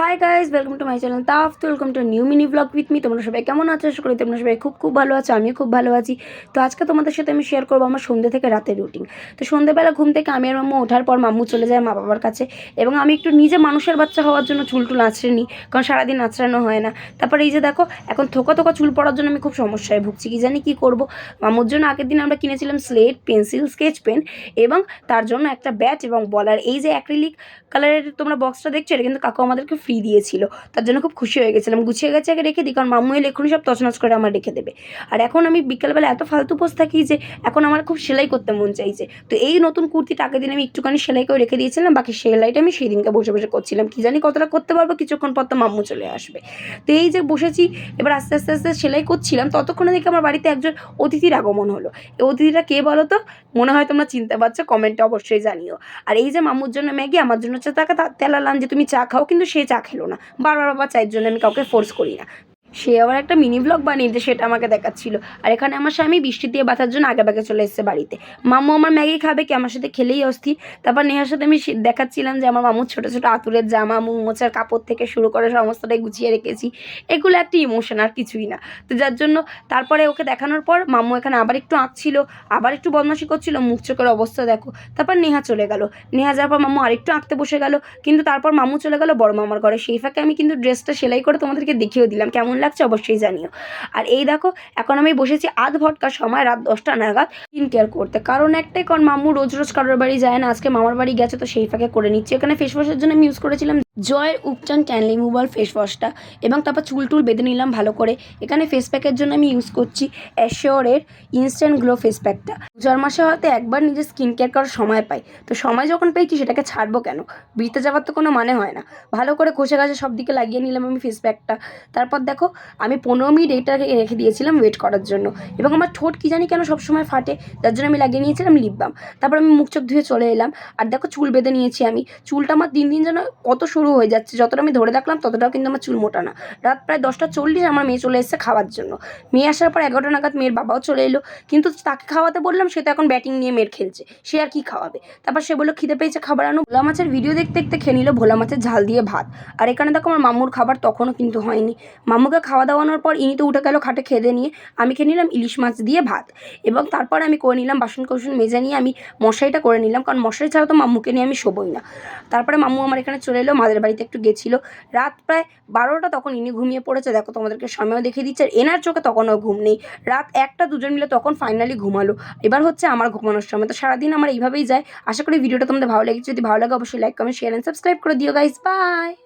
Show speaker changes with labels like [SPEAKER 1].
[SPEAKER 1] High guys, welcome to my channel তাফ। Welcome to new mini vlog with me. তোমরা সবাই কেমন আছো? আশা করি তোমরা সবাই খুব ভালো আছো। আমিও খুব ভালো আছি। তো আজকে তোমাদের সাথে আমি শেয়ার করবো আমার সন্ধ্যে থেকে রাতের রুটিন। তো সন্ধ্যেবেলা ঘুম থেকে আমি আর মাম্মু ওঠার পর মাম্মু চলে যায় মা বাবার কাছে, এবং আমি একটু নিজে মানুষের বাচ্চা হওয়ার জন্য চুল টুল আঁচড়ে নিই, কারণ সারাদিন আঁচড়ানো হয় না। তারপরে এই যে দেখো, এখন থোকা থোকা চুল পড়ার জন্য আমি খুব সমস্যায় ভুগছি, কি জানি কী করবো। মাম্মুর জন্য আগের দিন আমরা কিনেছিলাম স্লেট, পেন্সিল, স্কেচ পেন, এবং তার জন্য একটা ব্যাট এবং বলার। এই যে অ্যাক্রিলিক কালারের তোমরা বক্সটা দেখছো, এটা কিন্তু কাকু আমাদেরকে ফ্রি দিয়েছিল। তার জন্য খুব খুশি হয়ে গেছিলাম। গুছিয়ে গেছে আগে রেখে দিই, কারণ মাম্মু এলে এক্ষুনি সব তছনছ করে আমার রেখে দেবে। আর এখন আমি বিকেলবেলা এত ফালতু পোজ থাকি যে এখন আমার খুব সেলাই করতে মন চাইছে। তো এই নতুন কুর্তিটা আগের দিন আমি একটুখানি সেলাই করে রেখে দিয়েছিলাম, বাকি সেলাইটা আমি সেই দিনকে বসে বসে করছিলাম। কি জানি কতটা করতে পারবো, কিছুক্ষণ পর তো মাম্মু চলে আসবে। তো এই যে বসেছি, এবার আস্তে আস্তে আস্তে সেলাই করছিলাম, ততক্ষণে দেখে আমার বাড়িতে একজন অতিথির আগমন হলো। এই অতিথিটা কে বলো তো? মনে হয় তোমরা চিনতে পারছো, কমেন্টে অবশ্যই জানিও। আর এই যে মাম্মুর জন্য ম্যাগি, আমার জন্য হচ্ছে তাকে তেলালাম যে তুমি চা খাও, কিন্তু সে চা খেলো না। বারবার বাবা চায়ের জন্য আমি কাউকে ফোর্স করি না। সে আবার একটা মিনি ব্লগ বানিয়েছে, সেটা আমাকে দেখাচ্ছিল। আর এখানে আমার স্বামী বৃষ্টি দিয়ে বাঁচার জন্য আগে বাগে চলে এসেছে বাড়িতে। মাম্মু আমার ম্যাগি খাবে কি, আমার সাথে খেলেই অস্থির। তারপর নেহার সাথে আমি দেখাচ্ছিলাম যে আমার মামুর ছোটো ছোটো আতুরের জামা, মুখ মোছার কাপড় থেকে শুরু করে সমস্তটাই গুছিয়ে রেখেছি। এগুলো একটা ইমোশন, আর কিছুই না। তো যার জন্য তারপরে ওকে দেখানোর পর মাম্মু এখানে আবার একটু আঁকছিল, আবার একটু বদমাশি করছিল, মুখ চোখের অবস্থা দেখো। তারপর নেহা চলে গেল। নেহা যাওয়ার পর মাম্মু আরেকটু আঁকতে বসে গেল, কিন্তু তারপর মাম্মু চলে গেল বড় মামার ঘরে। সেই ফাঁকে আমি কিন্তু ড্রেসটা সেলাই করে তোমাদেরকে দেখিয়েও দিলাম, কেমন লাগছে অবশ্যই জানিও। আর এই দেখো, এখন আমি বসেছি আধ ঘটকার সময় রাত 10টা নাগাদ স্কিন কেয়ার করতে। কারণ একটাই, কারণ মাম্মু রোজ রোজ কারোর বাড়ি যায় না, আজকে মামার বাড়ি গেছে, তো সেই ফাঁকে করে নিচ্ছি। এখানে ফেস ওয়াশের জন্য আমি ইউজ করেছিলাম জয়ের উপচান ট্যান রিমুভাল ফেস ওয়াশটা, এবং তারপর চুল টুল বেঁধে নিলাম ভালো করে। এখানে ফেস প্যাকের জন্য আমি ইউজ করছি অ্যাশিওরের ইনস্ট্যান্ট গ্লো ফেস প্যাকটা। 4 মাসে হয়তো একবার নিজের স্কিন কেয়ার করার সময় পাই, তো সময় যখন পেয়েছি সেটাকে ছাড়বো কেন? বৃতে যাওয়ার তো কোনো মানে হয় না। ভালো করে ঘষে ঘাসে সব দিকে লাগিয়ে নিলাম আমি ফেস প্যাকটা। তারপর দেখো, আমি 15 মিনিট এটাকে রেখে দিয়েছিলাম ওয়েট করার জন্য, এবং আমার ঠোঁট কী জানি কেন সবসময় ফাটে, যার জন্য আমি লাগিয়ে নিয়েছিলাম লিপ বাম। তারপর আমি মুখ চোখ ধুয়ে চলে এলাম। আর দেখো, চুল বেঁধে নিয়েছি আমি। চুলটা আমার দিন দিন যেন কত শুরু হয়ে যাচ্ছে, যতটা আমি ধরে রাখলাম ততটাও কিন্তু আমার চুল মোটা না। রাত প্রায় 10টা 40 আমার মেয়ে চলে এসেছে খাওয়ার জন্য। মেয়ে আসার পর 11টা নাগাদ মেয়ের বাবাও চলে এলো, কিন্তু তাকে খাওয়াতে বললাম, সে তো এখন ব্যাটিং নিয়ে মেয়ের খেলছে, সে আর কি খাওয়াবে। তারপর সে বললো খিদে পেয়েছে, খাবার আনো। ভোলা মাছের ভিডিও দেখতে দেখতে খেয়ে নিল ভোলা মাছের ঝাল দিয়ে ভাত। আর এখানে দেখো, আমার মাম্মুর খাবার তখনও কিন্তু হয়নি। মাম্মুকে খাওয়া দাওয়ানোর পর ইনি তো উঠে গেল খাটে খেতে নিয়ে, আমি খেয়ে নিলাম ইলিশ মাছ দিয়ে ভাত। এবং তারপর আমি করে নিলাম বাসন কোসন মেজে নিয়ে আমি মশারিটা করে নিলাম, কারণ মশারি ছাড়া তো মাম্মুকে নিয়ে আমি শোবই না। তারপরে মাম্মু আমার এখানে চলে এলো, মাদের বাড়িতে একটু গেছিলো। রাত প্রায় 12টা, তখন ইনি ঘুমিয়ে পড়েছে। দেখো, তোমাদেরকে সময়ও দেখিয়ে দিচ্ছে। আর এনার চোখে তখনও ঘুম নেই। রাত 1টা দুজন মিলে তখন ফাইনালি ঘুমালো। এবার হচ্ছে আমার ঘুমানোর সময়। তো সারাদিন আমার এইভাবেই যায়। আশা করি ভিডিওটা তোমাদের ভালো লেগেছে। যদি ভালো লাগে অবশ্যই like, comment, share and subscribe করে দিও গাইস। বাই।